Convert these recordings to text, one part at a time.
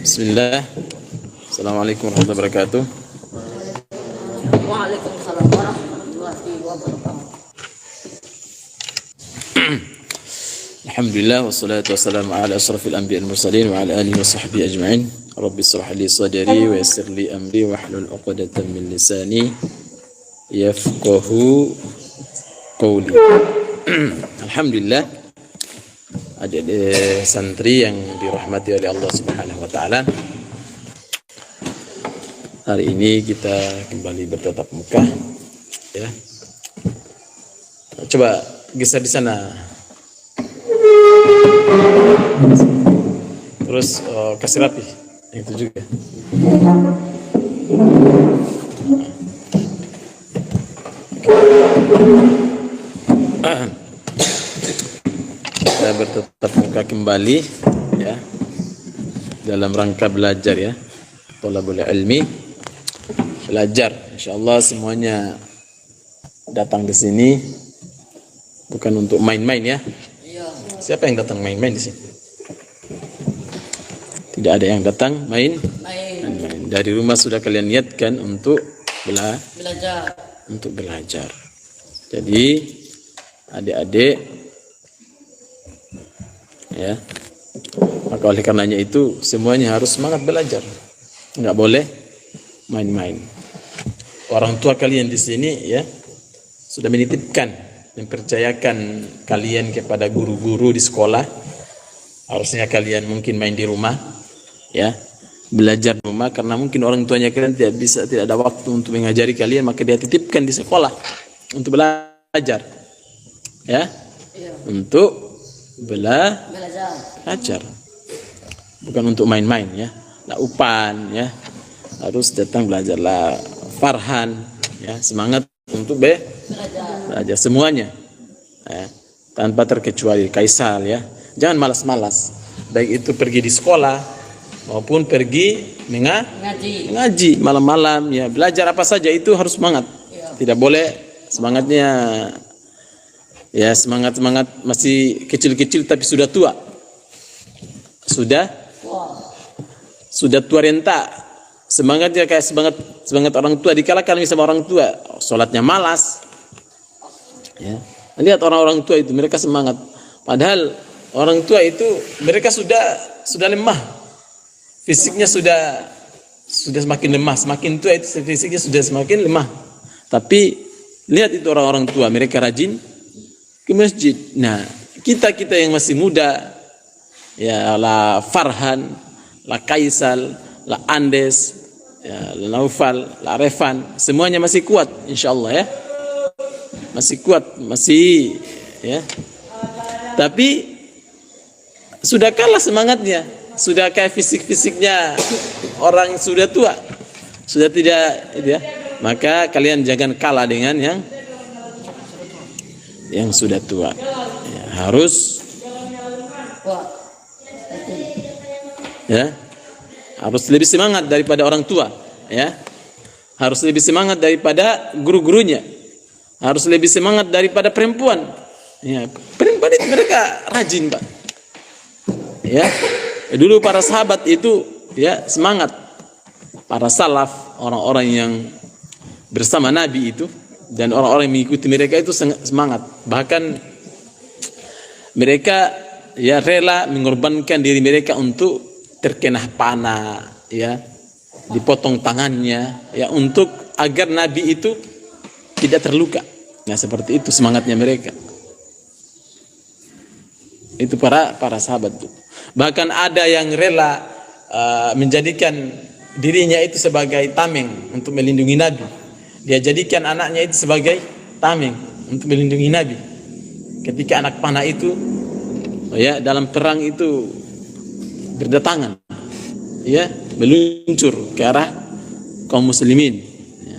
Bismillah. Assalamualaikum warahmatullahi wabarakatuh. Waalaikumsalam warahmatullahi wabarakatuh. Alhamdulillah wassalatu wassalamu ala asrafil anbiya'il mursalin wa ala alihi wa sahbihi ajma'in. Rabbi shrah li sadri wa yassir li amri wahlul 'uqdatam min lisani yafqahu qawli. Alhamdulillah, adik-adik santri yang dirahmati oleh Allah Subhanahu wa taala. Hari ini kita kembali bertatap muka, ya. Coba geser di sana. Terus kasih rapi. Itu juga. Kita bertatap muka kembali, ya, dalam rangka belajar, ya, thalabul ilmi, belajar. Insyaallah semuanya datang ke sini bukan untuk main-main, ya. Siapa yang datang main-main di sini? Tidak ada yang datang main. Dari rumah sudah kalian niatkan untuk belajar. Untuk belajar. Jadi adik-adik, ya, maka oleh karenanya itu semuanya harus semangat belajar, nggak boleh main-main. Orang tua kalian di sini, ya, sudah menitipkan, mempercayakan kalian kepada guru-guru di sekolah. Harusnya kalian mungkin main di rumah, ya, belajar di rumah, karena mungkin orang tuanya kalian tidak ada waktu untuk mengajari kalian, maka dia titipkan di sekolah untuk belajar, ya, untuk belajar, bukan untuk main-main, ya. Lah upan, ya, harus datang belajarlah. Farhan, ya, semangat untuk belajar semuanya, ya, tanpa terkecuali. Kaisal, ya, jangan malas-malas, baik itu pergi di sekolah maupun pergi mengaji malam-malam, ya, belajar apa saja itu harus semangat. Tidak boleh semangatnya, ya, semangat masih kecil-kecil tapi sudah tua, sudah tua renta. Semangatnya kayak semangat orang tua, dikalahkan sama orang tua, sholatnya malas, ya. Lihat orang-orang tua itu, mereka semangat, padahal orang tua itu mereka sudah lemah, fisiknya sudah semakin lemah, semakin tua itu fisiknya sudah semakin lemah. Tapi lihat itu orang-orang tua, mereka rajin ke masjid. Nah, kita yang masih muda, ya, lah Farhan, lah Kaisal, lah Andes, ya, lah Naufal, lah Revan, semuanya masih kuat, insyaallah, ya, masih kuat, masih, ya. Tapi sudah kalah semangatnya, sudah kayak fisik-fisiknya orang sudah tua, sudah tidak, ya. Maka kalian jangan kalah dengan yang sudah tua, ya, harus, ya, harus lebih semangat daripada orang tua, ya, harus lebih semangat daripada guru-gurunya, harus lebih semangat daripada perempuan, ya. Perempuan itu mereka rajin, Pak, ya. Dulu para sahabat itu, ya, semangat. Para salaf, orang-orang yang bersama Nabi itu dan orang-orang yang mengikuti mereka itu semangat. Bahkan mereka, ya, rela mengorbankan diri mereka untuk terkena panah, ya, dipotong tangannya, ya, untuk agar Nabi itu tidak terluka. Nah, seperti itu semangatnya mereka. Itu para sahabat itu. Bahkan ada yang rela menjadikan dirinya itu sebagai tameng untuk melindungi Nabi. Dia jadikan anaknya itu sebagai tameng untuk melindungi Nabi. Ketika anak panah itu, ya, dalam perang itu berdatangan, ya, meluncur ke arah kaum muslimin, ya.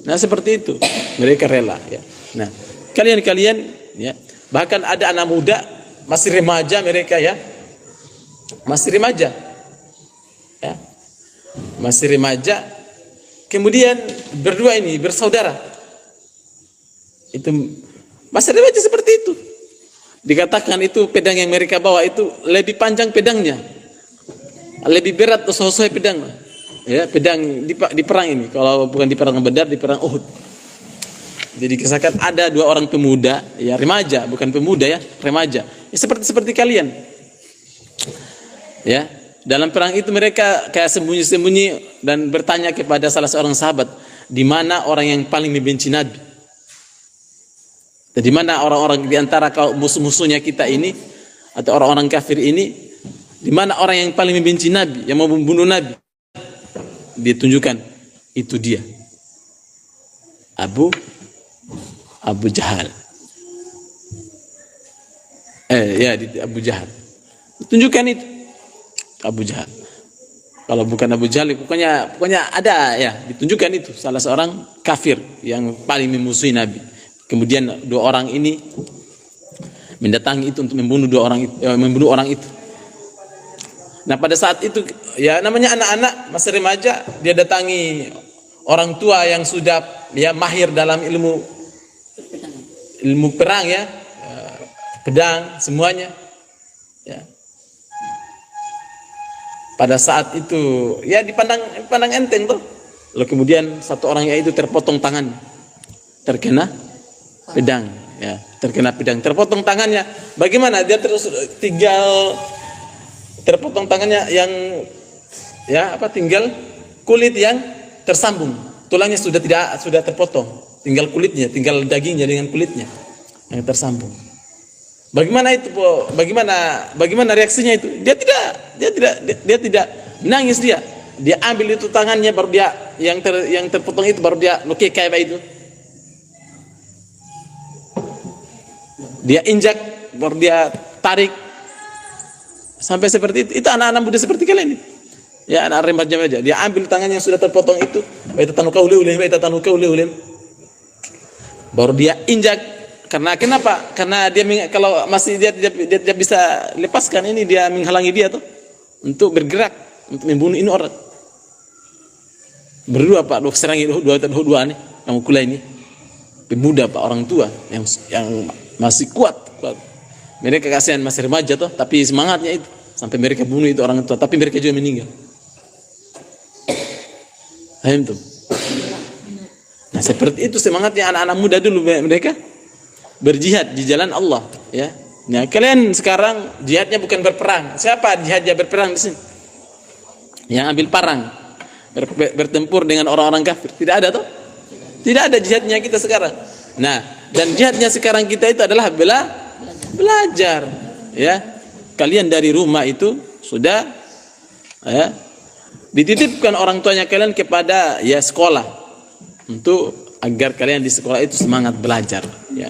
Nah, seperti itu mereka rela, ya. Nah, kalian, ya, bahkan ada anak muda masih remaja mereka, ya, masih remaja, ya, masih remaja, kemudian berdua ini bersaudara, itu masih remaja seperti itu. Dikatakan itu pedang yang mereka bawa itu lebih panjang pedangnya lebih berat sohoi pedang. Ya, pedang di perang ini. Kalau bukan di perang Badar, di perang Uhud. Jadi kisahkan ada 2 orang pemuda, ya remaja, bukan pemuda ya, remaja. Ya, seperti kalian. Ya, dalam perang itu mereka kayak sembunyi-sembunyi dan bertanya kepada salah seorang sahabat, di mana orang yang paling membenci Nabi? Dan di mana orang-orang di antara kaum musuh-musuhnya kita ini atau orang-orang kafir ini, di mana orang yang paling membenci Nabi, yang mau membunuh Nabi? Ditunjukkan, itu dia. Abu Jahal. Abu Jahal. Tunjukkan itu. Abu Jahal. Kalau bukan Abu Jahal, pokoknya ada ya, ditunjukkan itu salah seorang kafir yang paling memusuhi Nabi. Kemudian 2 orang ini mendatangi itu untuk membunuh orang itu. Nah, pada saat itu ya namanya anak-anak masih remaja, dia datangi orang tua yang sudah ya mahir dalam ilmu perang ya, pedang semuanya. Ya. Pada saat itu ya dipandang enteng tuh. Lalu kemudian satu orang yaitu terpotong tangan, terkena pedang, ya terkena pedang, terpotong tangannya. Bagaimana dia terus tinggal terpotong tangannya yang ya tinggal kulit yang tersambung, tulangnya sudah terpotong, tinggal kulitnya, tinggal dagingnya dengan kulitnya yang tersambung. Bagaimana itu, bagaimana reaksinya itu? Dia tidak menangis, dia ambil itu tangannya, baru dia yang terpotong itu baru dia kayak itu, dia injak, baru dia tarik sampai seperti itu. Itu anak-anak muda seperti kalian ini. Ya, anak remaja aja. Dia ambil tangannya yang sudah terpotong itu, baru dia injak. Kenapa? Karena dia kalau masih dia tidak bisa lepaskan ini, dia menghalangi dia tuh untuk bergerak untuk membunuh ini orang. Berdua Pak, serangi dua nih, yang kulai ini. Pemuda Pak, orang tua yang masih kuat. Mereka kasihan masih remaja tuh, tapi semangatnya itu sampai mereka bunuh itu orang tua, tapi mereka juga meninggal. Paham tuh? Nah, seperti itu semangatnya anak-anak muda dulu, mereka berjihad di jalan Allah, ya. Nah, kalian sekarang jihadnya bukan berperang. Siapa jihadnya berperang di sini? Yang ambil parang, bertempur dengan orang-orang kafir. Tidak ada tuh? Tidak ada jihadnya kita sekarang. Nah, dan jihadnya sekarang kita itu adalah belajar, ya. Kalian dari rumah itu sudah ya dititipkan orang tuanya kalian kepada ya sekolah untuk agar kalian di sekolah itu semangat belajar, ya.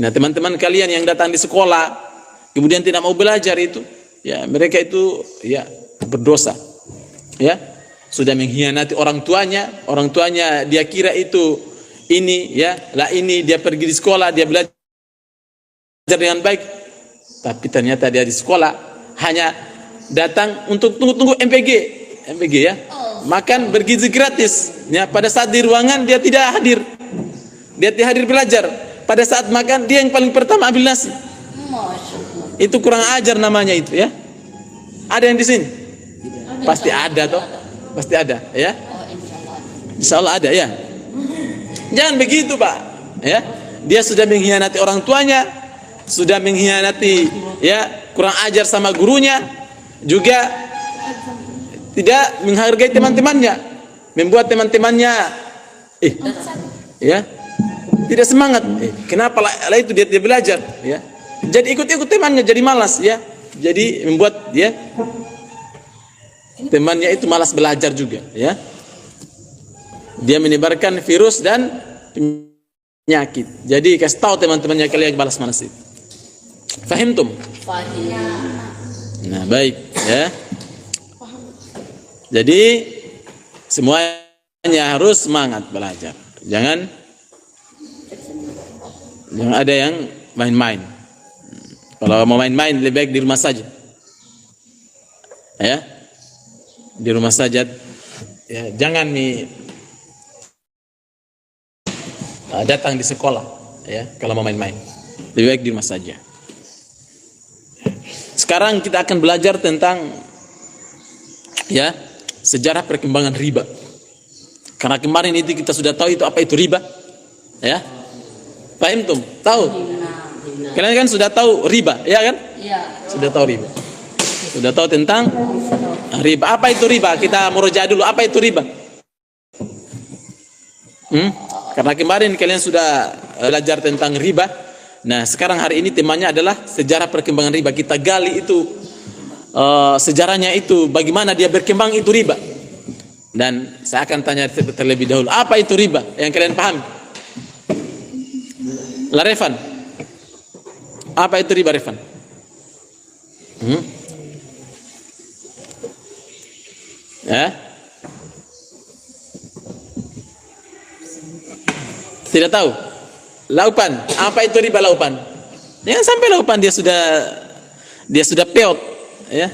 Nah, teman-teman kalian yang datang di sekolah kemudian tidak mau belajar itu, ya mereka itu ya berdosa, ya sudah mengkhianati orang tuanya dia kira itu ini ya lah, ini dia pergi di sekolah, dia belajar dengan baik, tapi ternyata dia di sekolah hanya datang untuk tunggu MPG ya, makan bergizi gratis ya. Pada saat di ruangan dia tidak hadir belajar. Pada saat makan dia yang paling pertama ambil nasi. Itu kurang ajar namanya itu, ya. Ada yang di sini? Pasti ada toh, pasti ada, ya. Insyaallah ada, ya. Jangan begitu Pak, ya. Dia sudah mengkhianati orang tuanya, sudah mengkhianati, ya, kurang ajar sama gurunya, juga tidak menghargai teman-temannya, membuat teman-temannya ya tidak semangat. Kenapa lah itu dia belajar, ya. Jadi ikut-ikut temannya jadi malas, ya. Jadi membuat dia temannya itu malas belajar juga, ya. Dia menyebarkan virus dan penyakit. Jadi kasih tahu teman-temannya kalian malas-malas itu. Fahimtum? Fahim. Nah, baik, ya. Jadi semuanya harus semangat belajar. Jangan ada yang main-main. Kalau mau main-main lebih baik di rumah saja, ya, di rumah saja, ya. Jangan datang di sekolah, ya. Kalau mau main-main lebih baik di rumah saja. Sekarang kita akan belajar tentang ya sejarah perkembangan riba. Karena kemarin itu kita sudah tahu itu apa itu riba, ya. Paham tum? Tahu? Kalian kan sudah tahu riba, ya kan? Iya. Sudah tahu riba. Sudah tahu tentang riba. Apa itu riba? Kita murojaah dulu. Apa itu riba? Karena kemarin kalian sudah belajar tentang riba. Nah, sekarang hari ini temanya adalah sejarah perkembangan riba. Kita gali itu sejarahnya itu, bagaimana dia berkembang itu riba. Dan saya akan tanya terlebih dahulu, apa itu riba yang kalian paham? La Revan, apa itu riba, Revan? Ya? Tidak tahu? Laupan, apa itu riba laupan? Jangan sampai laupan dia sudah peot, ya,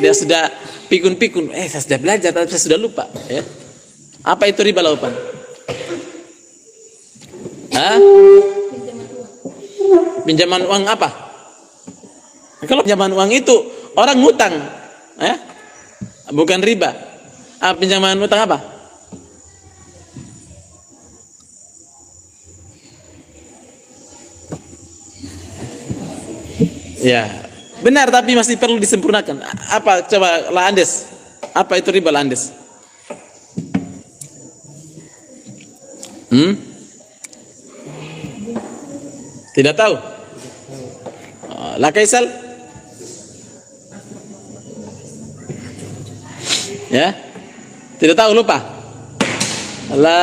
dia sudah pikun-pikun. Saya sudah belajar tapi saya sudah lupa. Ya. Apa itu riba laupan? Pinjaman uang apa? Kalau pinjaman uang itu orang ngutang, ya, bukan riba. Pinjaman utang apa? Ya, benar tapi masih perlu disempurnakan. Apa coba La Andes? Apa itu riba La Andes? Tidak tahu? La Kaisal? Ya? Tidak tahu, lupa? La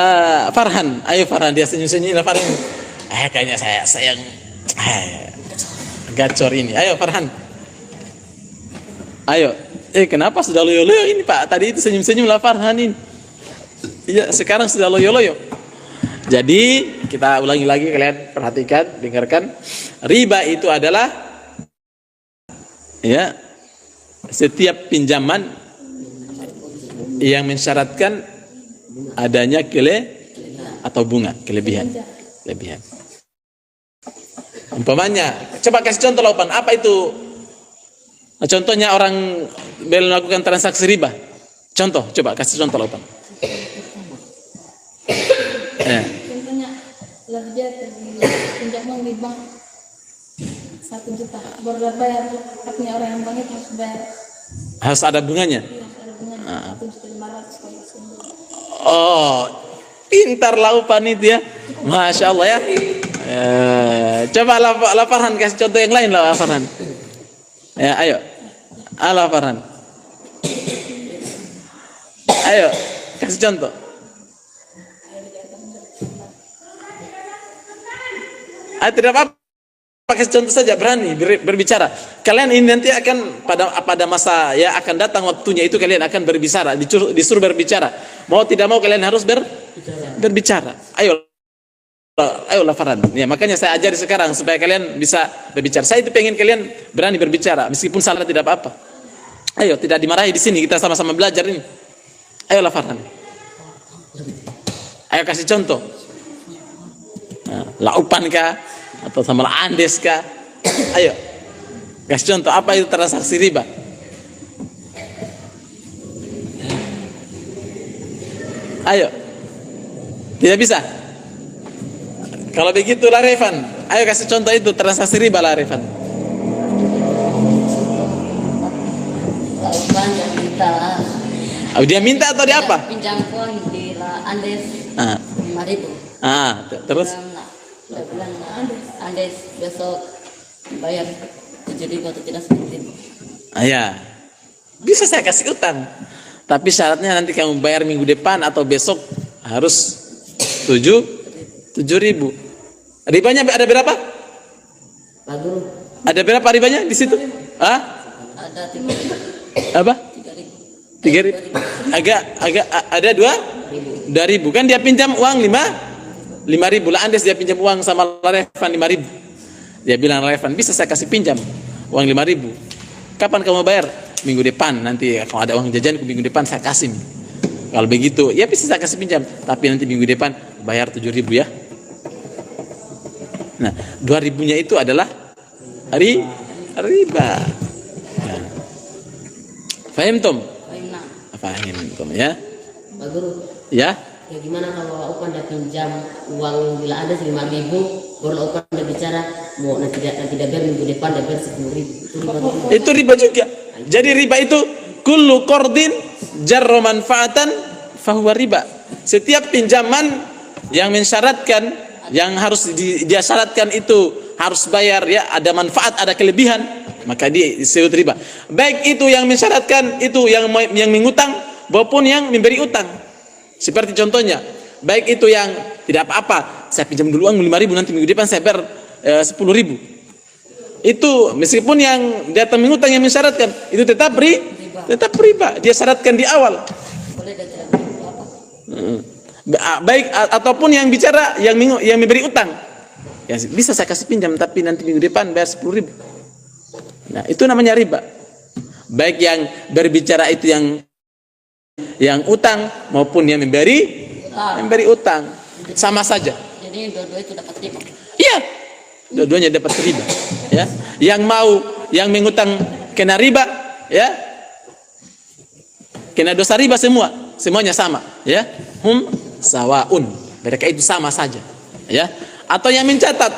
Farhan, ayo Farhan, dia senyum-senyum. La Farhan. Kayaknya saya yang gacor ini. Ayo Farhan. Ayo. Kenapa sudah loyo-loyo ini Pak? Tadi itu senyum-senyum lah Farhan ini. Iya, sekarang sudah loyo-loyo. Jadi kita ulangi lagi, kalian perhatikan, dengarkan. Riba itu adalah, ya, setiap pinjaman yang mensyaratkan adanya atau bunga, kelebihan. Umpamanya, coba kasih contoh laupan. Apa itu? Contohnya orang melakukan transaksi riba. Contoh, coba kasih contoh laupan. Contohnya lagi pinjam uang di bank 1 juta, baru bayar haknya orang yang bank itu harus bayar. Harus ada bunganya. Ada bunganya 1.500.000 kalau sembuh. Oh, pintar laupan itu ya. Masya Allah ya. Coba La Farhan kasih contoh yang lain La Farhan. Ya, ayo. La Farhan. Ayo, kasih contoh. Tidak apa-apa, kasih contoh saja, berani berbicara. Kalian ini nanti akan pada masa ya akan datang waktunya itu kalian akan berbicara, disuruh berbicara. Mau tidak mau kalian harus berbicara. Ayo La Farhan. Ya, makanya saya ajari sekarang supaya kalian bisa berbicara. Saya itu pengen kalian berani berbicara meskipun salah tidak apa-apa. Ayo, tidak dimarahi di sini, kita sama-sama belajar ini. Ayo La Farhan. Ayo kasih contoh. Laupan kah atau sama La Andes kah? Ayo. Kasih contoh apa itu transaksi riba? Ayo. Tidak bisa? Kalau begitu La Revan, ayo kasih contoh itu transaksi riba La Revan. Laupan yang minta. Dia minta atau dia apa? Pinjam uang di La Andes 5.000. Terus? Dia bilang Andes besok bayar 7.000 atau tidak 10.000. Ya. Bisa saya kasih utang. Tapi syaratnya nanti kamu bayar minggu depan atau besok harus 7.000. Ribanya ada berapa? Pak Guru. Ada berapa ribanya di situ? Ada 3.000. Apa? 3.000. Agak ada 2.000. Kan dia pinjam uang 5.000. La Andes dia pinjam uang sama La Revan 5.000. Dia bilang La Revan, bisa saya kasih pinjam uang 5.000. Kapan kamu bayar? Minggu depan. Nanti kalau ada uang jajan minggu depan saya kasih. Kalau begitu, ya bisa saya kasih pinjam. Tapi nanti minggu depan bayar 7.000 ya. Nah, 2.000-nya itu adalah riba. Nah. Faham Tom? Fahim ya. Pak Guru, Ya. ya gimana kalau Opan udah pinjam uang bila ada 5.000, baru Opan udah bicara mau nanti dia bayar minggu depan dia bayar 10.000, Itu riba juga. Jadi riba itu kullu qardin jarra manfaatan fahuwa riba. Setiap pinjaman yang mensyaratkan, yang harus dia syaratkan itu harus bayar, ya, ada manfaat, ada kelebihan, maka dia disebut riba. Baik itu yang mensyaratkan, itu yang mengutang maupun yang memberi utang. Seperti contohnya, baik itu yang tidak apa-apa, saya pinjam dulu uang 5.000, nanti minggu depan saya bayar 10.000. Itu meskipun yang datang mengutang yang mensyaratkan, itu tetap riba. Dia syaratkan di awal. boleh dia tidak bayar apa? Baik ataupun yang bicara yang memberi utang, ya bisa saya kasih pinjam tapi nanti minggu depan bayar 10.000. Nah, itu namanya riba. Baik yang berbicara itu yang utang maupun yang memberi utang sama saja. Jadi dua-dua itu dapat riba. Iya, dua-duanya dapat riba. Ya, yang mengutang kena riba, ya, kena dosa riba semuanya sama, ya. Sawaun, mereka itu sama saja, ya. Atau yang mencatat,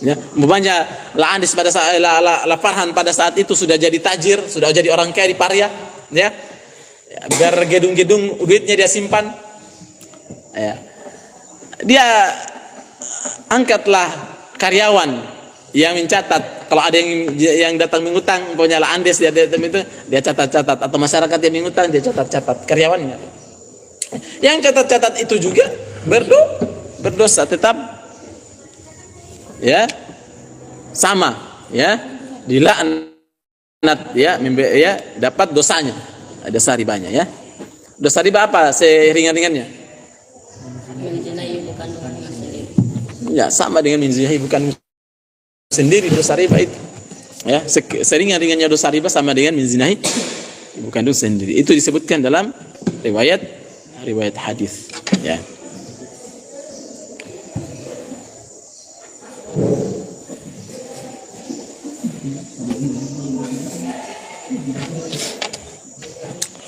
ya, umpamanya La Andis pada saat La Farhan pada saat itu sudah jadi tajir, sudah jadi orang kaya di Paria, ya. Bergedung-gedung duitnya dia simpan, ya. Dia angkatlah karyawan yang mencatat. Kalau ada yang datang mengutang, umpamanya La Andis dia catat, atau masyarakat yang mengutang dia catat karyawannya. Yang catat itu juga berdosa tetap, ya, sama, ya, dilaknat, ya, dapat dosanya, dosa ribanya, ya. Dosa riba apa seringan-ringannya? Menzinai ibu kandungan sendiri. Ya, sama dengan menzinai bukan sendiri dosa riba itu, ya. Seringan-ringannya dosa riba sama dengan menzinai ibu kandung sendiri. Itu disebutkan dalam riwayat hadis, ya.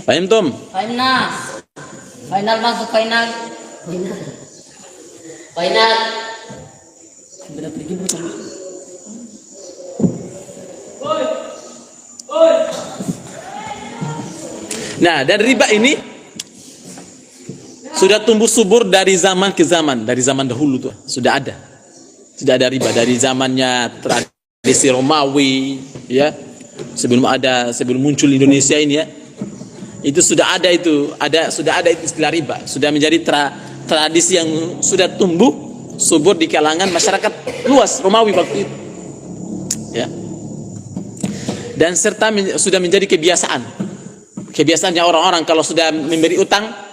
Paham tum? Final masuk final. Sudah pergi bukan? Nah, dan riba ini sudah tumbuh subur dari zaman ke zaman, dari zaman dahulu tuh sudah ada riba dari zamannya tradisi Romawi, ya, sebelum muncul Indonesia ini, ya, itu sudah ada istilah riba, sudah menjadi tradisi yang sudah tumbuh subur di kalangan masyarakat luas Romawi waktu itu, ya, dan serta sudah menjadi kebiasaannya orang-orang kalau sudah memberi utang.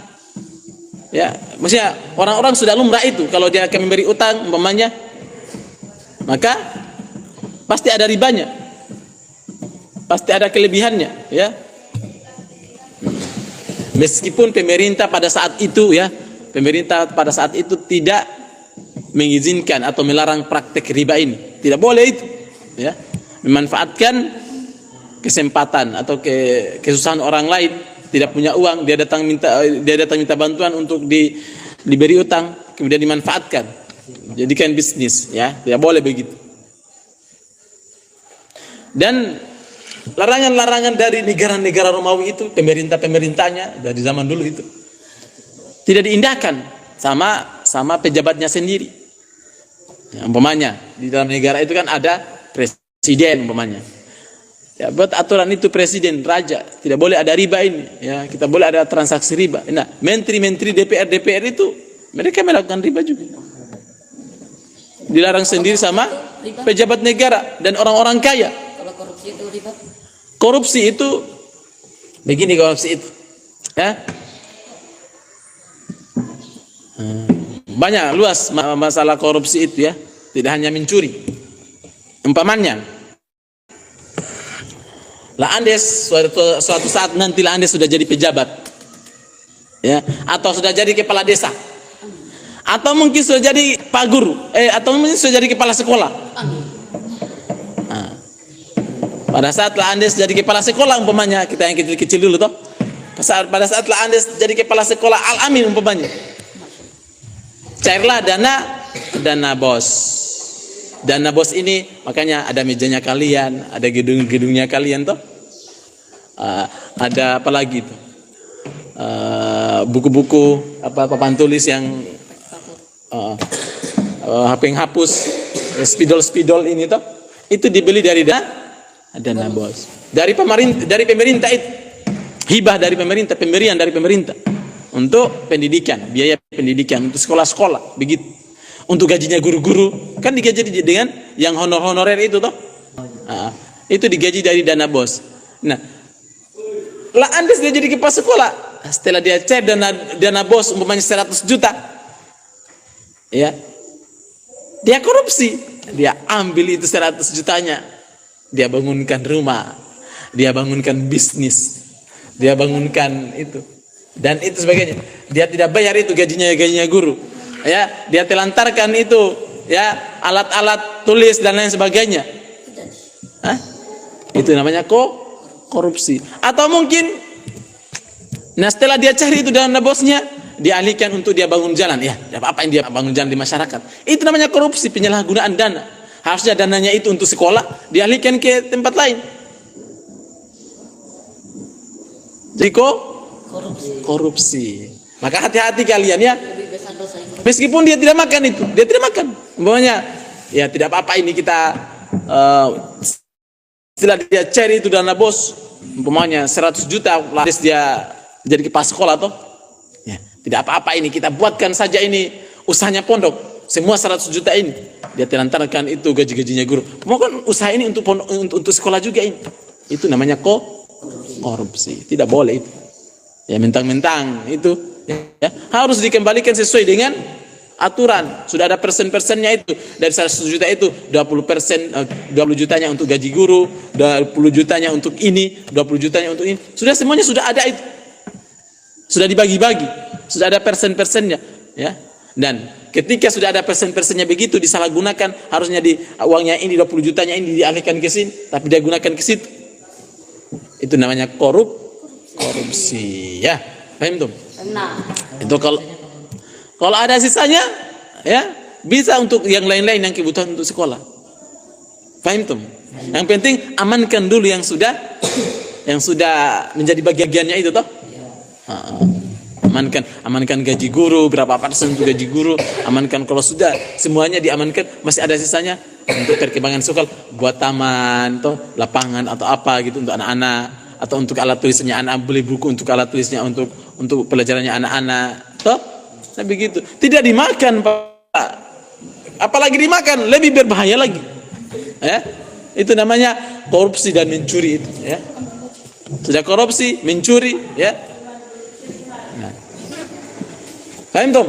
Ya, maksudnya orang-orang sudah lumrah itu kalau dia akan memberi utang umpamanya, maka pasti ada ribanya, pasti ada kelebihannya, ya. Meskipun pemerintah pada saat itu tidak mengizinkan atau melarang praktek riba ini, tidak boleh itu, ya, memanfaatkan kesempatan atau kesusahan orang lain. Tidak punya uang, dia datang minta bantuan untuk diberi utang, kemudian dimanfaatkan, jadikan bisnis, ya, tidak boleh begitu. Dan larangan-larangan dari negara-negara Romawi itu, pemerintahnya dari zaman dulu itu tidak diindahkan sama pejabatnya sendiri. Ya, umpamanya di dalam negara itu kan ada presiden umpamanya. Ya, buat aturan itu presiden, raja, tidak boleh ada riba ini, ya, kita boleh ada transaksi riba. Nah, menteri-menteri DPR itu mereka melakukan riba juga. Dilarang sendiri sama pejabat negara dan orang-orang kaya. Kalau korupsi itu riba? Korupsi itu begini, ya. Banyak luas masalah korupsi itu, ya. Tidak hanya mencuri. Umpamanya La Andes suatu saat nanti La Andes sudah jadi pejabat, ya, atau sudah jadi kepala desa, atau mungkin sudah jadi pak guru, atau mungkin sudah jadi kepala sekolah. Nah, Pada saat lah Andes jadi kepala sekolah umpamanya, kita yang kecil-kecil dulu toh. Pada saat lah Andes jadi kepala sekolah Al-Amin umpamanya, cairlah dana bos. Dana bos ini makanya ada mejanya kalian, ada gedung-gedungnya kalian toh. Ada apa lagi tuh? Buku-buku papan tulis yang penghapus spidol ini toh, itu dibeli dari dana bos, dari pemerintah itu, hibah dari pemerintah, pemberian dari pemerintah untuk pendidikan, biaya pendidikan untuk sekolah-sekolah begitu. Untuk gajinya guru-guru kan digaji dengan yang honorer itu toh. Itu digaji dari dana bos. Nah, lah Andes dia jadi kepala sekolah, setelah dia cair dana bos umpamanya 100 juta, ya, dia korupsi, dia ambil itu 100 jutanya, dia bangunkan rumah, dia bangunkan bisnis, dia bangunkan itu dan itu sebagainya. Dia tidak bayar itu gajinya guru, ya, dia telantarkan itu, ya, alat-alat tulis dan lain sebagainya. Itu namanya korupsi. Atau mungkin, nah setelah dia cari itu dana bosnya, dialihkan untuk dia bangun jalan, ya, apa yang dia bangun jalan di masyarakat, itu namanya korupsi, penyalahgunaan dana. Harusnya dananya itu untuk sekolah, dialihkan ke tempat lain. Jadi korupsi. Maka hati-hati kalian ya. Meskipun dia tidak makan itu, dia tidak makan. Umpamanya, ya tidak apa-apa ini kita setelah dia cari itu dana bos, umpamanya 100 juta, laris dia jadi kepala sekolah toh. Ya, tidak apa-apa ini kita buatkan saja ini usahanya pondok, semua 100 juta ini dia telantarkan itu gaji-gajinya guru. Mau kan usaha ini untuk sekolah juga ini. Itu namanya korupsi. Tidak boleh itu. Ya mentang-mentang itu, ya, harus dikembalikan sesuai dengan aturan. Sudah ada persen-persennya itu. Dari 100 juta itu 20%, 20 jutanya untuk gaji guru, 20 jutanya untuk ini, 20 jutanya untuk ini. Sudah semuanya sudah ada itu. Sudah dibagi-bagi. Sudah ada persen-persennya, ya. Dan ketika sudah ada persen-persennya begitu disalahgunakan, harusnya uangnya ini 20 jutanya ini dialihkan ke sini, tapi dia gunakan ke situ. Itu namanya korupsi, ya. Paham tuh? Itu kalau ada sisanya, ya, bisa untuk yang lain-lain yang kebutuhan untuk sekolah. Paham tuh? Yang penting amankan dulu yang sudah menjadi bagiannya itu toh. Amankan gaji guru, berapa persen untuk gaji guru, amankan. Kalau sudah semuanya diamankan, masih ada sisanya untuk perkembangan sekolah, buat taman toh, lapangan atau apa gitu untuk anak-anak, atau untuk alat tulisnya anak, beli buku untuk alat tulisnya untuk pelajarannya anak-anak toh. Nah begitu, tidak dimakan Pak, apalagi dimakan lebih berbahaya lagi, ya. Itu namanya korupsi dan mencuri itu, ya. Sudah korupsi, mencuri, ya. Nah, paham Tom?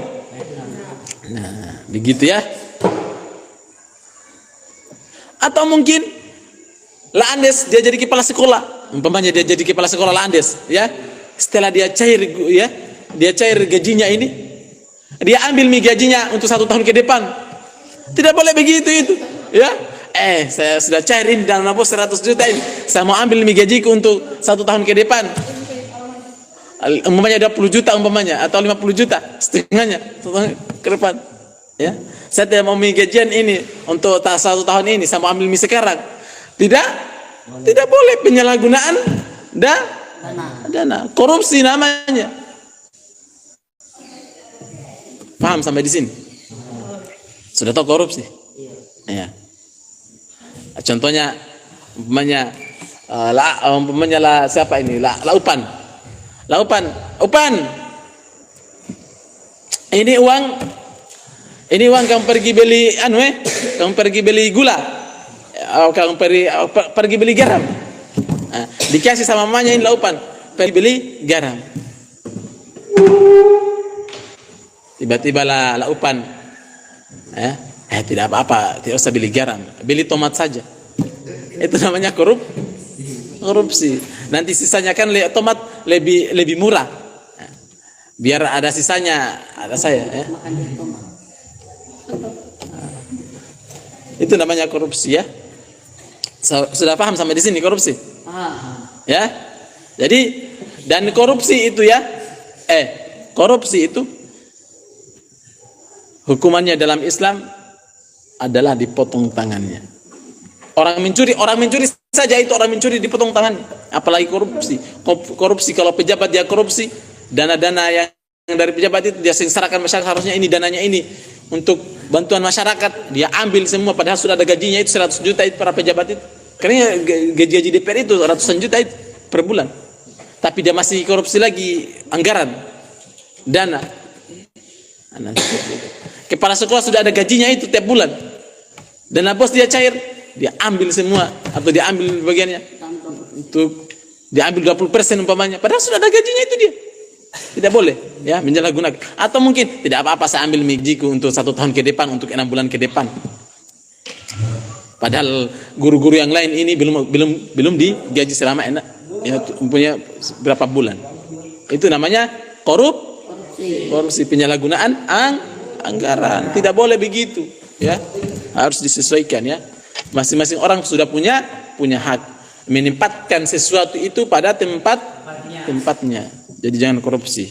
Nah begitu ya. Atau mungkin La Andes dia jadi kepala sekolah, umpamanya dia jadi kepala sekolah La Andes, ya. Setelah dia cair, ya, dia cair gajinya ini, dia ambil gajinya untuk 1 tahun ke depan. Tidak boleh begitu itu, ya. Saya sudah cairin dana bos 100 juta ini, saya mau ambil gajiku untuk 1 tahun ke depan. Umpamanya 20 juta umpamanya, atau 50 juta setengahnya ke depan, ya. Saya tidak mau gajian ini untuk 1 tahun ini, saya mau ambil sekarang. Tidak boleh, penyalahgunaan dana, korupsi namanya. Paham sampai di sini? Sudah tahu korupsi? Ya. Contohnya umpamanya siapa ini? Upan. Ini uang kamu pergi beli kamu pergi beli gula. Kamu pergi beli garam. Dikasih sama mamanya ini Upan, pergi beli garam. Tiba-tiba lah Upan, tidak apa-apa, tidak usah beli garam, beli tomat saja. Itu namanya korupsi. Nanti sisanya kan tomat lebih murah. Biar ada sisanya, ada saya, ya. Itu namanya korupsi, ya. Sudah paham sampai di sini korupsi? Ya. Jadi dan korupsi itu ya, korupsi itu hukumannya dalam Islam adalah dipotong tangannya. Orang mencuri saja itu orang mencuri dipotong tangannya. Apalagi korupsi. Korupsi kalau pejabat dia korupsi, dana-dana yang dari pejabat itu dia serahkan masyarakat, harusnya ini dananya ini untuk bantuan masyarakat, dia ambil semua padahal sudah ada gajinya itu 100 juta itu para pejabat itu. Karena gaji DPR itu ratusan juta itu per bulan. Tapi dia masih korupsi lagi anggaran dana. Kepala sekolah sudah ada gajinya itu tiap bulan. Dana bos dia cair, dia ambil semua atau dia ambil bagiannya untuk diambil 20% umpamanya. Padahal sudah ada gajinya itu dia. Tidak boleh ya menyalahgunakan. Atau mungkin tidak apa-apa saya ambil gajiku untuk 1 tahun ke depan, untuk 6 bulan ke depan. Padahal guru-guru yang lain ini belum digaji selama ya punya berapa bulan. Itu namanya korupsi, penyalahgunaan anggaran. Tidak boleh begitu ya. Harus disesuaikan ya. Masing-masing orang sudah punya hak menempatkan sesuatu itu pada tempatnya. Jadi jangan korupsi.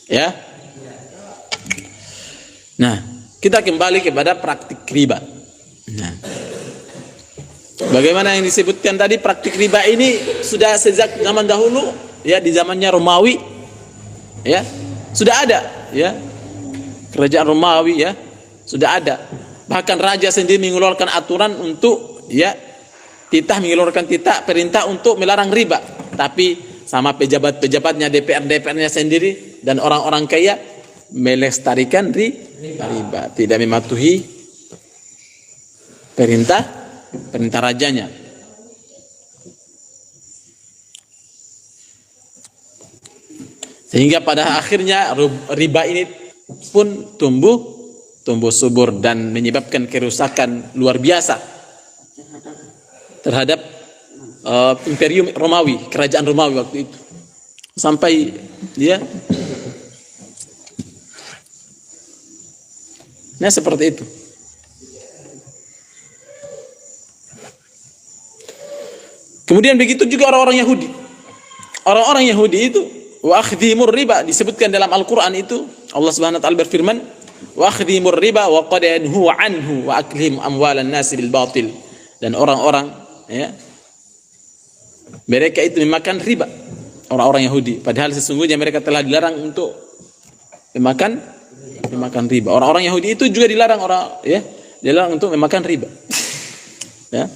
Ya. Nah, kita kembali kepada praktik riba. Nah, bagaimana yang disebutkan tadi, praktik riba ini sudah sejak zaman dahulu ya, di zamannya Romawi ya sudah ada ya, kerajaan Romawi ya sudah ada, bahkan raja sendiri mengeluarkan aturan untuk ya mengeluarkan perintah untuk melarang riba, tapi sama pejabat-pejabatnya, DPR-nya sendiri dan orang-orang kaya melestarikan riba, tidak mematuhi perintah rajanya. Sehingga pada akhirnya riba ini pun tumbuh subur dan menyebabkan kerusakan luar biasa terhadap Imperium Romawi, kerajaan Romawi waktu itu. Sampai dia seperti itu. Kemudian begitu juga orang-orang Yahudi. Orang-orang Yahudi itu wa akhdhimur riba, disebutkan dalam Al-Qur'an itu Allah Subhanahu wa taala berfirman wa akhdhimur riba wa qad yanhu anhu wa aklihim amwalan nas bil batil. Dan orang-orang ya mereka itu memakan riba, orang-orang Yahudi, padahal sesungguhnya mereka telah dilarang untuk memakan riba. Orang-orang Yahudi itu juga dilarang dilarang untuk memakan riba. Ya.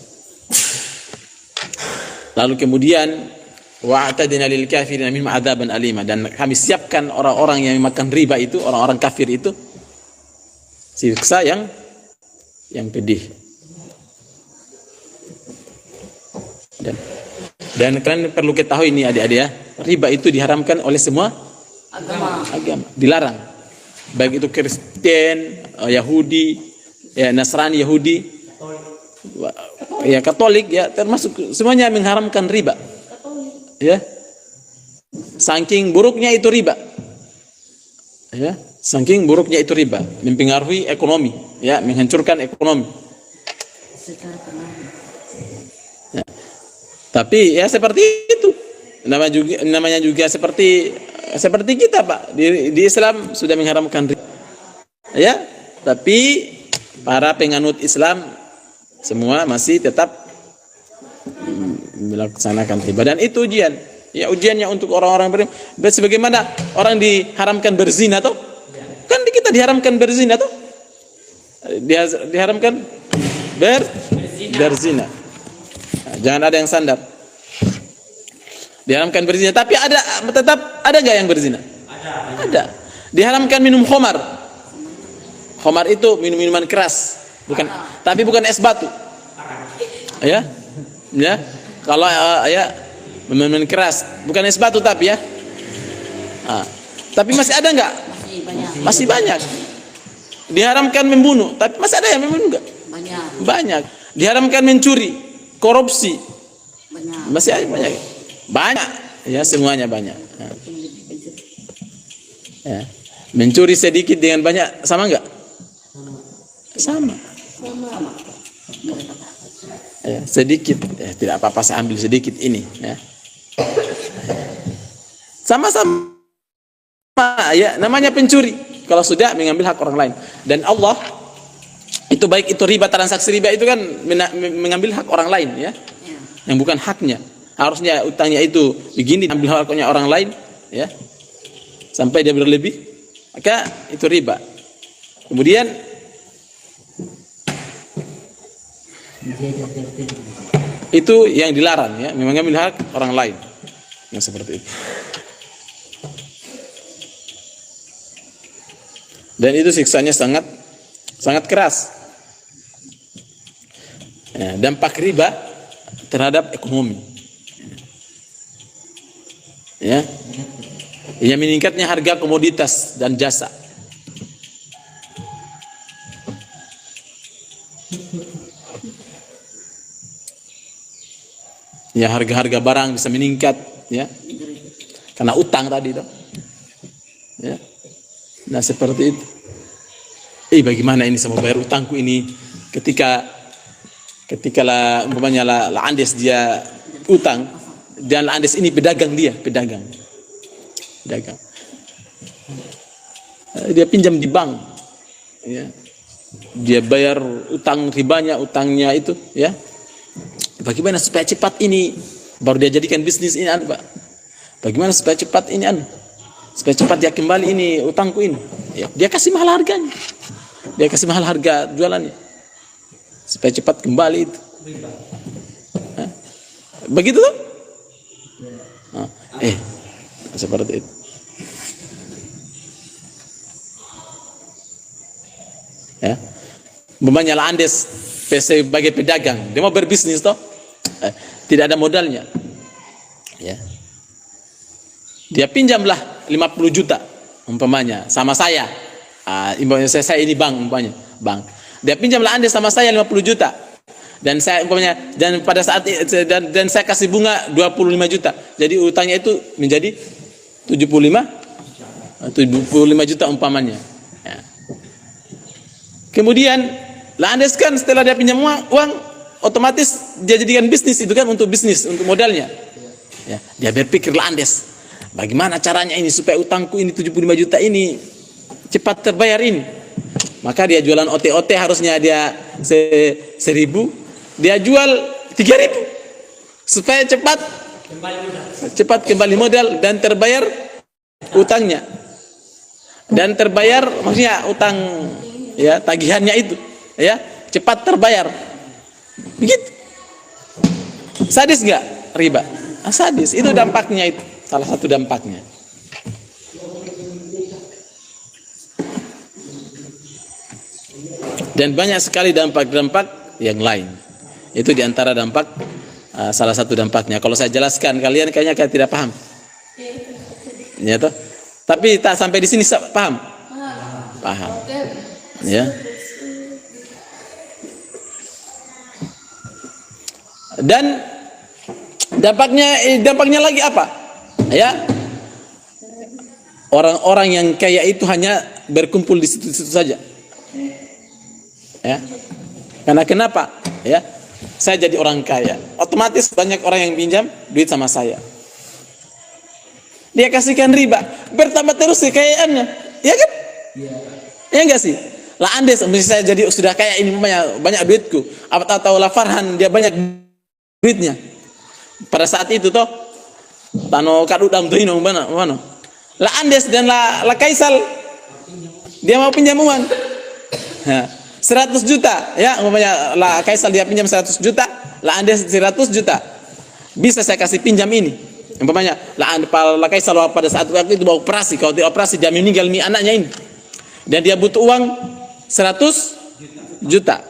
Lalu kemudian wa'tadna lil kafirin minhum adzaban alima, dan kami siapkan orang-orang yang memakan riba itu, orang-orang kafir itu siksa yang pedih. Dan kalian perlu ketahui ini adik-adik ya, riba itu diharamkan oleh semua agama, dilarang. Baik itu Kristen, Yahudi, ya Nasrani, Yahudi, ya Katolik ya, termasuk semuanya mengharamkan riba. Ya. Saking buruknya itu riba. Ya, saking buruknya itu riba, mempengaruhi ekonomi, ya, menghancurkan ekonomi. Ya. Tapi ya seperti itu. Namanya juga seperti kita, Pak. Di Islam sudah mengharamkan riba. Ya, tapi para penganut Islam semua masih tetap melaksanakan riba, dan itu ujian. Ya, ujiannya untuk orang-orang beriman. Sebagaimana orang diharamkan berzina toh? Kan kita diharamkan berzina toh? Diharamkan berzina. Jangan ada yang sandar. Diharamkan berzina, tapi tetap ada nggak yang berzina? Ada. Diharamkan minum khamar. Khamar itu minuman keras, tapi bukan es batu. Ya. Kalau minuman keras, bukan es batu tapi ya. Tapi masih ada nggak? Masih banyak. Diharamkan membunuh, tapi masih ada yang membunuh nggak? Banyak. Diharamkan mencuri, korupsi, masih ada banyak. Ya, semuanya banyak. Ya. Mencuri sedikit dengan banyak sama nggak? Sama. Ya, sedikit, tidak apa-apa saya ambil sedikit ini. Ya. Sama-sama, ya, namanya pencuri. Kalau sudah mengambil hak orang lain. Dan Allah itu baik itu riba, transaksi riba itu kan mengambil hak orang lain, ya, yang bukan haknya. Harusnya utangnya itu begini, ambil haknya orang lain, ya, sampai dia berlebih, maka itu riba. Kemudian itu yang dilarang, ya, mengambil hak orang lain yang seperti itu. Dan itu siksanya sangat keras. Ya, dampak riba terhadap ekonomi. Ya, yang meningkatnya harga komoditas dan jasa. Ya, harga-harga barang bisa meningkat, ya, karena utang tadi toh. Ya. Nah, seperti itu. Bagaimana ini sama bayar utangku ini ketika lah umpamanya lah Andes dia utang dan Andes ini pedagang dia pinjam di bank, ya, dia bayar utang ribanya, utangnya itu, ya. Bagaimana supaya cepat ini baru dia jadikan bisnis ini, Pak? Bagaimana supaya cepat ini, supaya cepat dia kembali ini utangku ini, ya, dia kasih mahal harganya, dia kasih mahal harga jualannya supaya cepat kembali itu. Begitu tuh? Seperti itu. Ya, umpamanya lah Andes sebagai pedagang, dia mau berbisnis toh, tidak ada modalnya, ya, dia pinjamlah 50 juta umpamanya sama saya, umpamanya saya ini bank, umpamanya bank, dia pinjamlah Andes sama saya 50 juta dan saya umpamanya, dan pada saat dan saya kasih bunga 25 juta, jadi utangnya itu menjadi 75 juta umpamanya, ya. Kemudian lah Andes kan setelah dia pinjam uang otomatis dia jadikan bisnis itu kan, untuk bisnis, untuk modalnya, ya. Dia berpikir lah Andes, bagaimana caranya ini supaya utangku ini 75 juta ini cepat terbayar ini. Maka dia jualan OT harusnya dia 1.000, dia jual 3.000 supaya cepat kembali modal dan terbayar utangnya, dan terbayar maksudnya utang, ya, tagihannya itu, ya, cepat terbayar. Begitu. Sadis nggak riba? Sadis. Itu dampaknya, itu salah satu dampaknya. Dan banyak sekali dampak-dampak yang lain. Itu diantara dampak, salah satu dampaknya. Kalau saya jelaskan kalian kayaknya tidak paham. Ya toh? Tapi tak sampai di sini paham? Paham. Ya. Dan dampaknya lagi apa? Ya. Orang-orang yang kaya itu hanya berkumpul di situ-situ saja. Ya. Karena kenapa? Ya. Saya jadi orang kaya, otomatis banyak orang yang pinjam duit sama saya. Dia kasihkan riba, bertambah terus kekayaannya, ya kan? Ya enggak sih? Lah Andes, misalnya saya jadi sudah kaya ini, banyak duitku. Apa tahu lah Farhan dia banyak duitnya. Pada saat itu toh, tano kadudam tuh ini mana? Lah Andes dan lah Kaisal, dia mau pinjam uang. 100 juta, ya, umpamanya lah Kaisal dia pinjam 100 juta, lah Andes 100 juta. Bisa saya kasih pinjam ini. Umpamanya lah Kaisal pada saat waktu itu mau operasi, kalau dia operasi dia meninggal anaknya ini. Dan dia butuh uang 100 juta.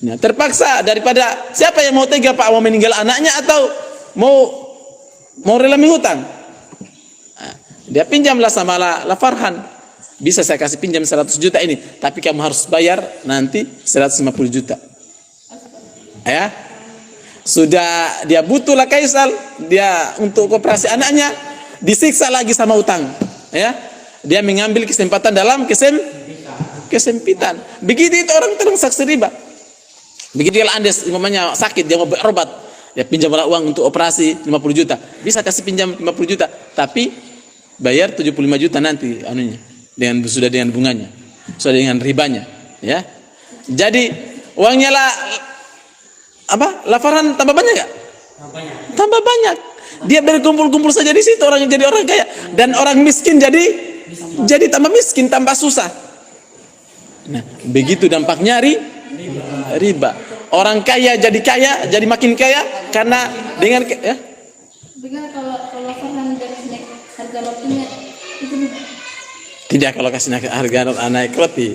Nah, terpaksa, daripada siapa yang mau tega Pak, mau meninggal anaknya atau mau rela menghutang? Nah, dia pinjamlah sama lah Farhan. Bisa saya kasih pinjam 100 juta ini, tapi kamu harus bayar nanti 150 juta. Ya. Sudah dia butuh lah Kaisal, dia untuk koperasi anaknya, disiksa lagi sama utang. Ya. Dia mengambil kesempatan dalam kesempitan. Begitu itu orang transaksi riba. Begitu kalau Anda umpamanya sakit dia mau berobat, ya pinjamlah uang untuk operasi 50 juta. Bisa kasih pinjam 50 juta, tapi bayar 75 juta nanti anunya. Sudah dengan bunganya. Sudah dengan ribanya, ya. Jadi uangnya lah lafaran tambah banyak enggak? Tambah banyak. Dia berkumpul-kumpul saja di situ orang jadi orang kaya dan orang miskin jadi tambah miskin, tambah susah. Nah, begitu dampaknya riba. Orang kaya, jadi makin kaya karena dengan ya. Dengan kalau Farhan dari naik harga rotinya itu Tidak, kalau kasih harga naik roti.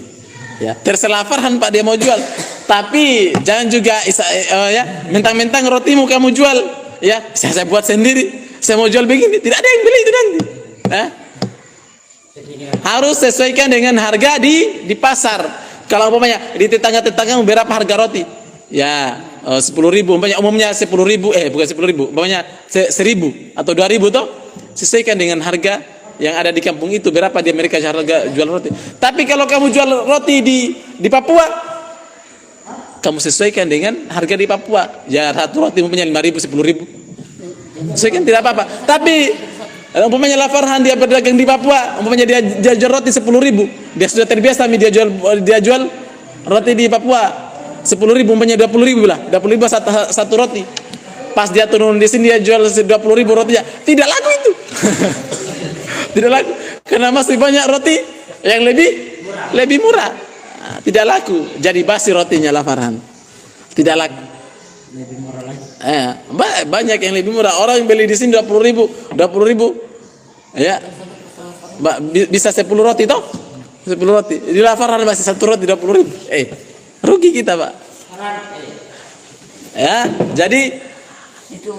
Ya, terserah Farhan Pak dia mau jual. Tapi jangan juga ya, mentang-mentang rotimu kamu jual, ya, saya buat sendiri. Saya mau jual begini, tidak ada yang beli itu nanti. Harus sesuaikan dengan harga di pasar. Kalau umpamanya di tetangga-tetangga berapa harga roti? Ya, 10.000, umumnya 10.000, bukan 10.000, umpamanya 1.000 atau 2.000 toh. Sesuaikan dengan harga yang ada di kampung itu, berapa mereka harga jual roti. Tapi kalau kamu jual roti di Papua, kamu sesuaikan dengan harga di Papua. Ya, satu roti umpamanya 5.000, 10.000. Sesuaikan, tidak apa-apa. Tapi umpamanya Farhan dia berdagang di Papua, umpamanya dia jual roti 10.000, dia sudah terbiasa dia jual roti di Papua 10.000, umpamanya 20.000 lah, 20.000 satu roti. Pas dia turun di sini dia jual 20.000 rotinya, tidak laku itu. Tidak laku, karena masih banyak roti yang lebih murah. Nah, tidak laku, jadi basi rotinya Farhan. Tidak laku. Lebih murah lagi. Banyak yang lebih murah. Orang yang beli di sini 20.000, ya, bisa 10 roti toh? 10 roti. Di Farhan masih satu roti 20.000. Rugi kita, Pak. Ya, jadi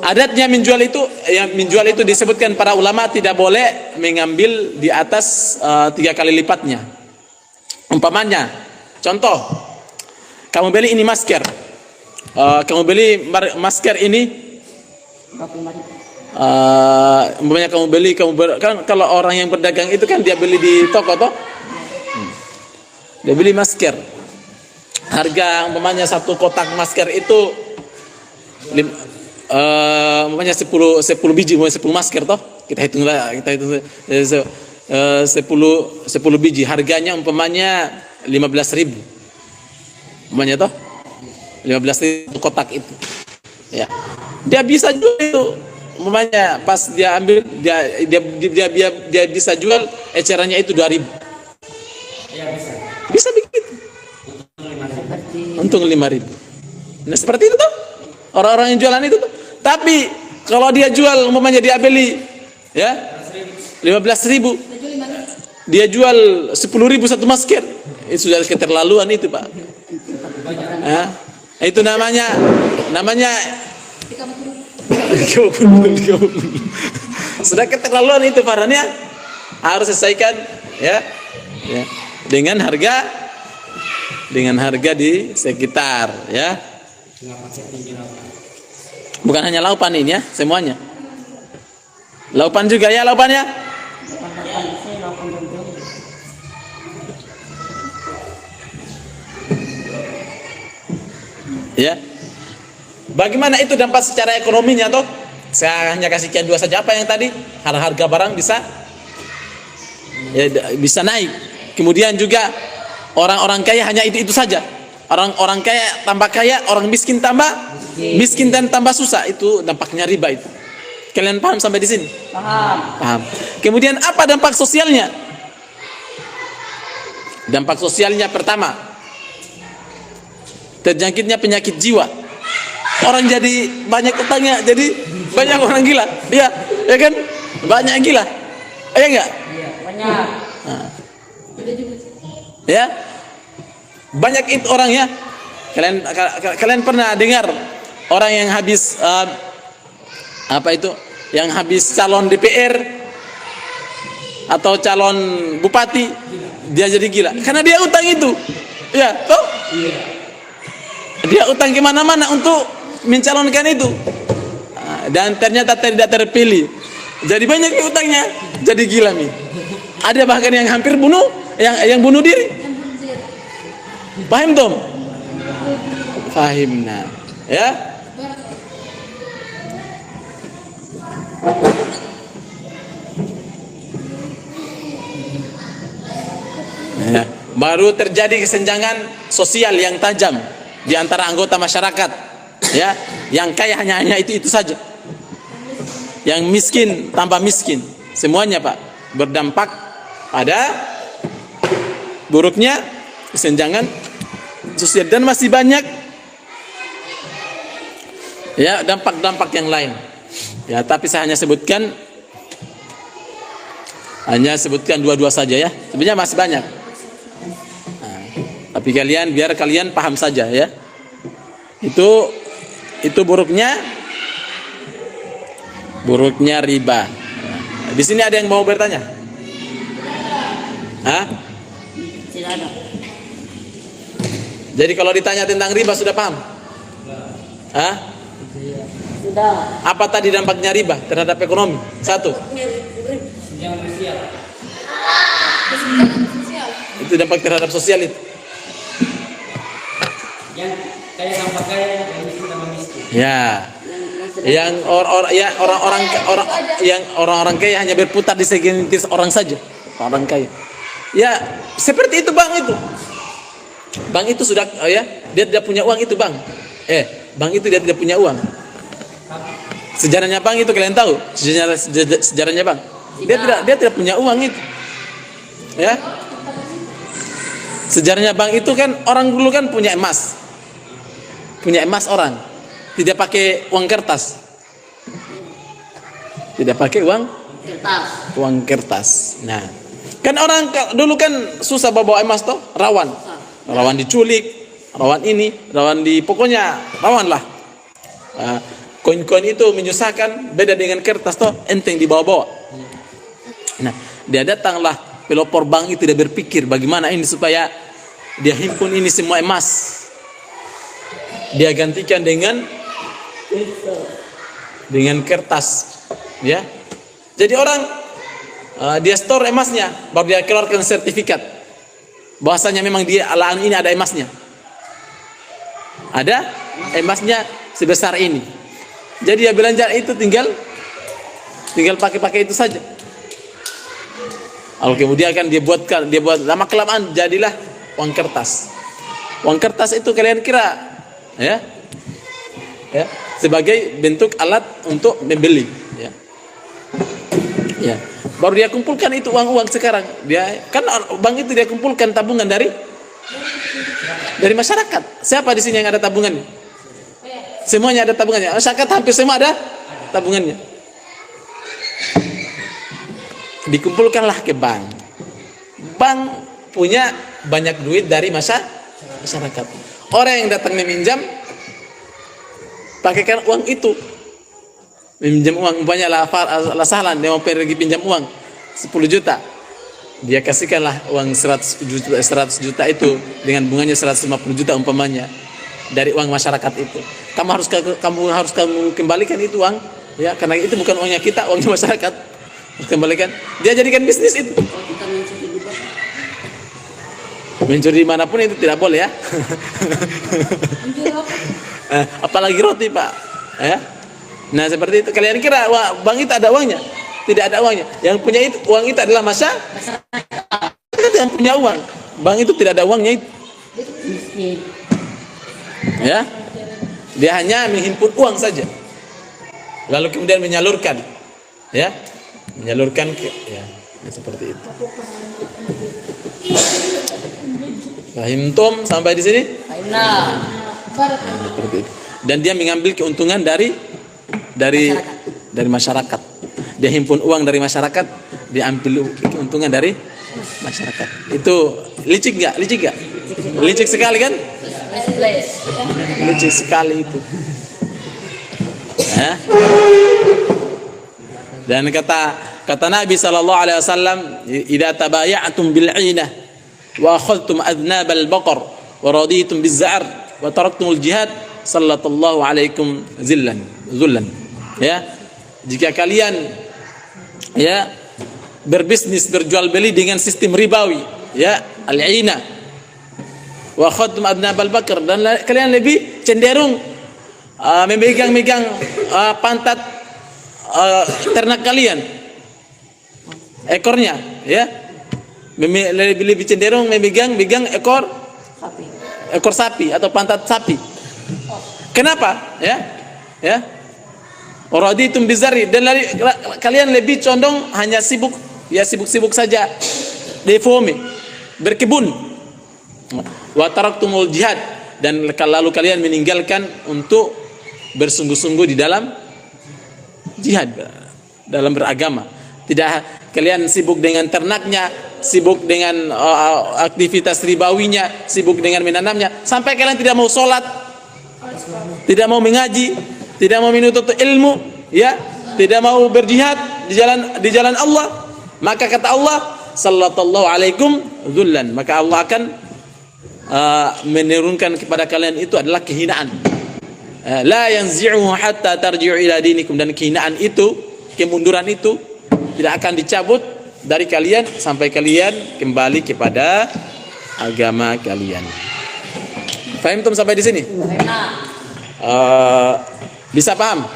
adatnya menjual itu disebutkan para ulama tidak boleh mengambil di atas 3 kali lipatnya. Umpamanya, contoh, kamu beli ini masker. Kamu beli masker ini, umpamanya kan kalau orang yang berdagang itu kan dia beli di toko toh, dia beli masker. Harga umpamanya satu kotak masker itu umpamanya 10 biji, 10 masker toh, kita hitung 10 biji, harganya umpamanya 15.000, umpamanya toh 15.000 kotak itu, ya, dia bisa jual itu, umpamanya pas dia ambil dia bisa jual ecerannya itu 2.000, bisa begitu, untung 5.000. Nah seperti itu tuh orang-orang yang jualan itu tuh. Tapi kalau dia jual umpamanya dia beli ya 15.000, dia jual 10.000 satu masker, itu sudah keterlaluan itu, Pak. Itu namanya sudah keterlaluan itu, Farhan, ya. Harus sesuaikan ya dengan harga di sekitar, ya. Bukan hanya laupan ini ya, semuanya. Laupan juga ya, laupannya. Ya. Bagaimana itu dampak secara ekonominya toh? Saya hanya kasihkan 2 saja. Apa yang tadi? Harga barang bisa naik. Kemudian juga orang-orang kaya hanya itu saja. Orang kaya tambah kaya, orang miskin tambah miskin dan tambah susah. Itu dampaknya riba itu. Kalian paham sampai di sini? Paham. Kemudian apa dampak sosialnya? Dampak sosialnya pertama, terjangkitnya penyakit jiwa. Orang jadi banyak utangnya, jadi banyak orang gila. Iya, ya kan? Banyak gila. Iya enggak? Iya, banyak. Ya. Banyak itu orang ya. Kalian pernah dengar orang yang habis yang habis calon DPR atau calon bupati, dia jadi gila karena dia utang itu, ya toh? Dia utang kemana-mana untuk mencalonkan itu, dan ternyata tidak terpilih, jadi banyak utangnya, jadi gila nih. Ada bahkan yang hampir bunuh, yang bunuh diri. Paham Tom? Fahimna. Ya. Ya. Baru terjadi kesenjangan sosial yang tajam di antara anggota masyarakat. Ya, yang kaya hanya itu saja. Yang miskin tambah miskin. Semuanya, Pak, berdampak pada buruknya kesenjangan sosial, dan masih banyak ya dampak-dampak yang lain. Ya, tapi saya hanya sebutkan dua-dua saja ya. Sebenarnya masih banyak. Nah, tapi biar kalian paham saja ya. Itu buruknya riba. Nah, di sini ada yang mau bertanya? Hah? Tidak ada. Jadi kalau ditanya tentang riba sudah paham? Hah? Sudah. Apa tadi dampaknya riba terhadap ekonomi? Satu. Itu dampak terhadap sosial itu. Yang kaya tambah kaya, yang miskin tambah miskin. Ya. Yang orang-orang kaya hanya berputar di segelintir orang saja. Orang kaya. Ya, seperti itu Bang itu. Bang itu sudah ya, dia tidak punya uang itu Bang. Bang itu dia tidak punya uang. Sejarahnya Bang itu kalian tahu? Sejarahnya Bang. Dia tidak punya uang itu. Ya. Sejarahnya Bang itu kan orang dulu kan punya emas. Punya emas orang. Tidak pakai uang kertas. Tidak pakai uang kertas. Nah, kan orang dulu kan susah bawa emas toh, rawan diculik, rawan pokoknya rawan lah. Koin-koin itu menyusahkan, beda dengan kertas toh, enteng dibawa-bawa. Nah, dia datanglah pelopor bank itu, dia berpikir bagaimana ini supaya dia himpun ini semua emas, dia gantikan dengan kertas, ya. Jadi orang dia store emasnya, baru dia keluarkan sertifikat bahwasanya memang dia alaan ini ada emasnya. Ada emasnya sebesar ini. Jadi dia belanja itu tinggal pakai itu saja. Lalu kemudian kan dia buat lama kelamaan jadilah uang kertas. Uang kertas itu kalian kira ya sebagai bentuk alat untuk membeli ya. Ya. Baru dia kumpulkan itu uang sekarang. Dia kan bank itu dia kumpulkan tabungan dari masyarakat. Siapa di sini yang ada tabungannya? Semuanya ada tabungannya. Masyarakat hampir semua ada tabungannya. Dikumpulkanlah ke bank. Bank punya banyak duit dari masyarakat. Orang yang datang meminjam pakaikan uang itu. Meminjam uang, umpamanya lah salah, dia mau pergi pinjam uang 10 juta. Dia kasihkanlah uang 100 juta itu dengan bunganya 150 juta umpamanya dari uang masyarakat itu. Kamu harus kembalikan itu uang ya, karena itu bukan uangnya kita, uangnya masyarakat. Harus kembalikan. Dia jadikan bisnis itu. Mencuri dimanapun itu tidak boleh ya. Apalagi roti Pak ya. Nah seperti itu. Kalian kira bank itu ada uangnya? Tidak ada uangnya. Yang punya itu uang itu adalah masyarakat yang punya uang. Bank itu tidak ada uangnya itu. Ya, dia hanya menghimpun uang saja. Lalu kemudian menyalurkan, ya, seperti itu. Fahimtum sampai di sini? Seperti itu. Dan dia mengambil keuntungan dari masyarakat. Dia himpun uang dari masyarakat, dia ambil keuntungan dari masyarakat. Itu licik nggak? Licik sekali kan? Licik sekali itu. Ya. Dan kata Nabi sallallahu alaihi wasallam, "Idza tabaya'tum bil 'inah wa akhadhtum adnab al baqar wa raditum biz za'r wa taraktumul jihad, sallallahu alaikum zullan." Ya, jika kalian ya berbisnis berjual beli dengan sistem ribawi, ya al-'inah, Wa khadtum abnabal bakar, dan kalian lebih cenderung memegang-megang pantat ternak kalian, ekornya, ya. Lebih cenderung memegang ekor sapi atau pantat sapi. Kenapa? Ya. Uraditum bizarri, dan kalian lebih condong hanya sibuk saja defome, berkebun. Wa taraktumul jihad, dan lalu kalian meninggalkan untuk bersungguh-sungguh di dalam jihad, dalam beragama. Tidak, kalian sibuk dengan ternaknya, sibuk dengan aktivitas ribawinya, sibuk dengan menanamnya, sampai kalian tidak mau sholat, tidak mau mengaji, tidak mau menuntut ilmu, ya, tidak mau berjihad di jalan Allah. Maka kata Allah, sallallahu alaikum dzullan, maka Allah akan menurunkan kepada kalian itu adalah kehinaan. La yanzi'uhu hatta tarji'u ila dinikum, dan kehinaan itu, kemunduran itu tidak akan dicabut dari kalian sampai kalian kembali kepada agama kalian. Faham tum sampai di sini? Bisa paham?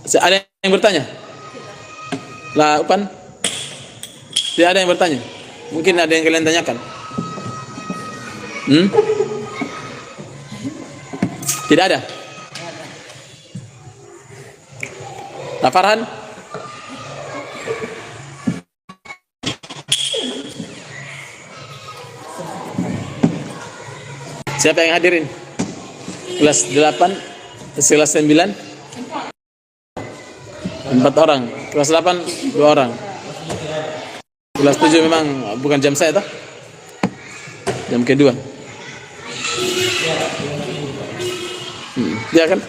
Ada yang bertanya? Lah, Upan? Tidak ada yang bertanya? Mungkin ada yang kalian tanyakan? Tidak ada? Nah, Farhan? Siapa yang hadirin? Kelas 8, kelas 9? 4 orang. Kelas 8, 2 orang. Kelas 7 memang bukan jam saya, toh? Jam kedua. Ya kan?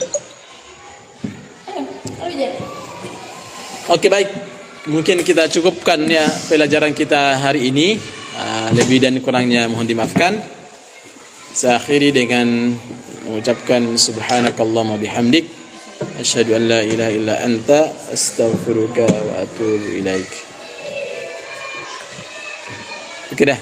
Oke, baik. Mungkin kita cukupkan ya pelajaran kita hari ini. Lebih dan kurangnya mohon dimaafkan. Saya akhiri dengan mengucapkan subhanakallahumma bihamdik, asyhadu an la ilaha illa anta, astaghfiruka wa atubu ilaik. Oke dah.